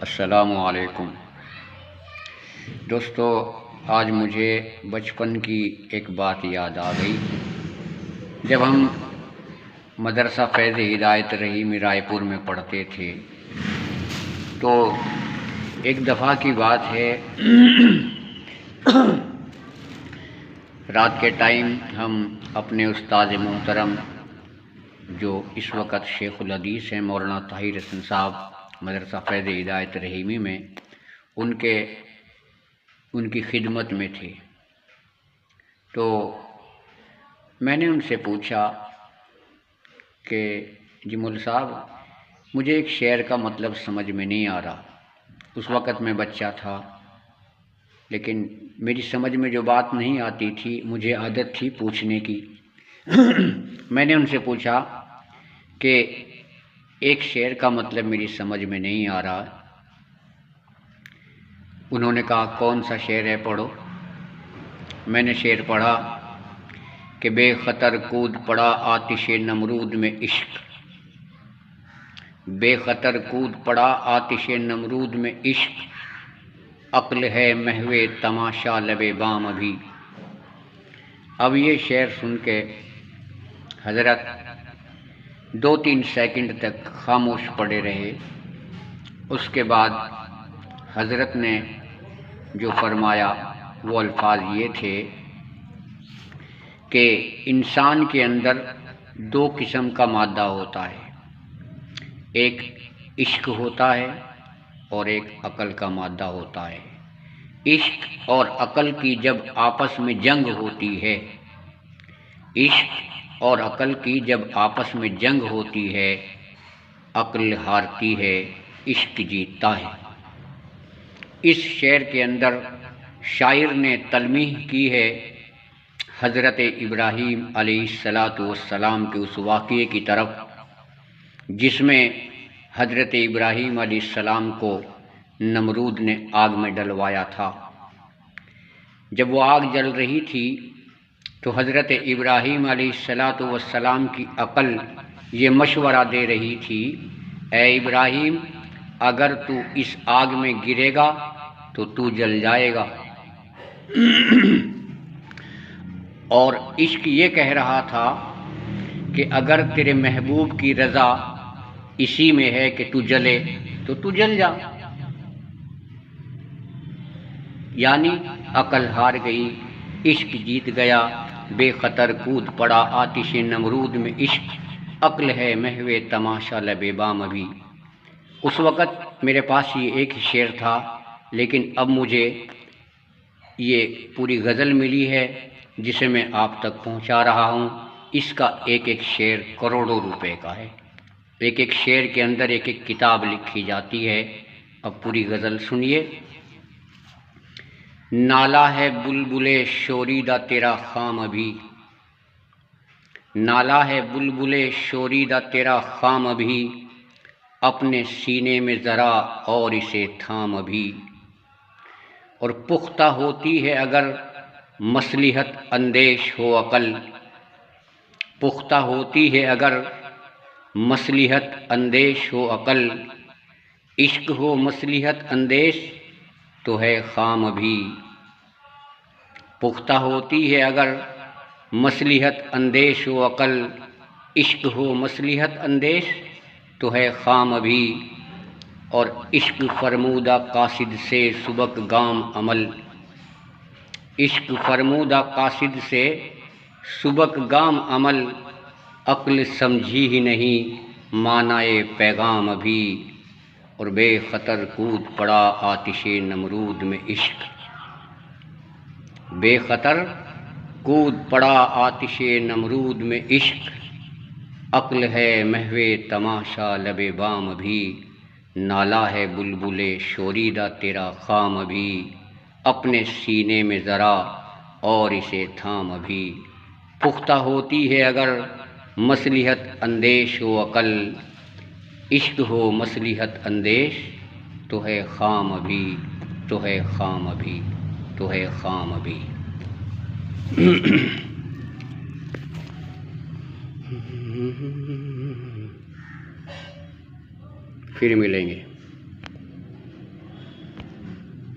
السلام علیکم دوستو، آج مجھے بچپن کی ایک بات یاد آ گئی۔ جب ہم مدرسہ فیض ہدایت رحیمی رائے پور میں پڑھتے تھے تو ایک دفعہ کی بات ہے، رات کے ٹائم ہم اپنے استاد محترم جو اس وقت شیخ الحدیث ہیں مولانا طاہر حسن صاحب مدرسہ فیض ہدایت رحیمی میں، ان کی خدمت میں تھے۔ تو میں نے ان سے پوچھا کہ جی مول صاحب، مجھے ایک شعر کا مطلب سمجھ میں نہیں آ رہا۔ اس وقت میں بچہ تھا، لیکن میری سمجھ میں جو بات نہیں آتی تھی مجھے عادت تھی پوچھنے کی۔ میں نے ان سے پوچھا کہ ایک شعر کا مطلب میری سمجھ میں نہیں آ رہا۔ انہوں نے کہا کون سا شعر ہے، پڑھو۔ میں نے شعر پڑھا کہ بے خطر کود پڑا آتش نمرود میں عشق، بے خطر کود پڑا آتش نمرود میں عشق، عقل ہے محو تماشا لب بام ابھی۔ اب یہ شعر سن کے حضرت 2-3 سیکنڈ تک خاموش پڑے رہے۔ اس کے بعد حضرت نے جو فرمایا وہ الفاظ یہ تھے کہ انسان کے اندر 2 قسم کا مادہ ہوتا ہے، ایک عشق ہوتا ہے اور ایک عقل کا مادہ ہوتا ہے۔ عشق اور عقل کی جب آپس میں جنگ ہوتی ہے، عشق اور عقل کی جب آپس میں جنگ ہوتی ہے، عقل ہارتی ہے، عشق جیتتا ہے۔ اس شعر کے اندر شاعر نے تلمیح کی ہے حضرت ابراہیم علیہ السلام کے اس واقعے کی طرف جس میں حضرت ابراہیم علیہ السلام کو نمرود نے آگ میں ڈلوایا تھا۔ جب وہ آگ جل رہی تھی تو حضرت ابراہیم علیہ السلام کی عقل یہ مشورہ دے رہی تھی، اے ابراہیم، اگر تو اس آگ میں گرے گا تو تو جل جائے گا۔ اور عشق یہ کہہ رہا تھا کہ اگر تیرے محبوب کی رضا اسی میں ہے کہ تو جلے تو تو جل جا۔ یعنی عقل ہار گئی، عشق جیت گیا، بے خطر کود پڑا آتش نمرود میں عشق، عقل ہے محو تماشا لب بام ابھی۔ اس وقت میرے پاس یہ ایک ہی شعر تھا، لیکن اب مجھے یہ پوری غزل ملی ہے جسے میں آپ تک پہنچا رہا ہوں۔ اس کا ایک ایک شعر کروڑوں روپے کا ہے، ایک ایک شعر کے اندر ایک ایک کتاب لکھی جاتی ہے۔ اب پوری غزل سنیے۔ نالا ہے بلبل شوریدہ تیرا خام ابھی، نالا ہے بلبل شوریدہ تیرا خام ابھی، اپنے سینے میں ذرا اور اسے تھام ابھی۔ اور پختہ ہوتی ہے اگر مصلحت اندیش ہو عقل، پختہ ہوتی ہے اگر مصلحت اندیش ہو عقل، عشق ہو مصلحت اندیش تو ہے خام ابھی۔ پختہ ہوتی ہے اگر مصلحت اندیش ہو عقل، عشق ہو مصلحت اندیش تو ہے خام ابھی۔ اور عشق فرمودہ قاصد سے سبک گام عمل، عشق فرمودہ قاصد سے سبک گام عمل، عقل سمجھی ہی نہیں معنی پیغام ابھی۔ اور بے خطر کود پڑا آتش نمرود میں عشق، بے خطر کود پڑا آتش نمرود میں عشق، عقل ہے محو تماشا لب بام ابھی۔ نالا ہے بلبل شوریدہ تیرا خام ابھی، اپنے سینے میں ذرا اور اسے تھام ابھی۔ پختہ ہوتی ہے اگر مصلحت اندیش ہو عقل، عشق ہو مصلحت اندیش تو ہے خام ابھی، تو ہے خام ابھی، تو ہے خام ابھی۔ پھر ملیں گے۔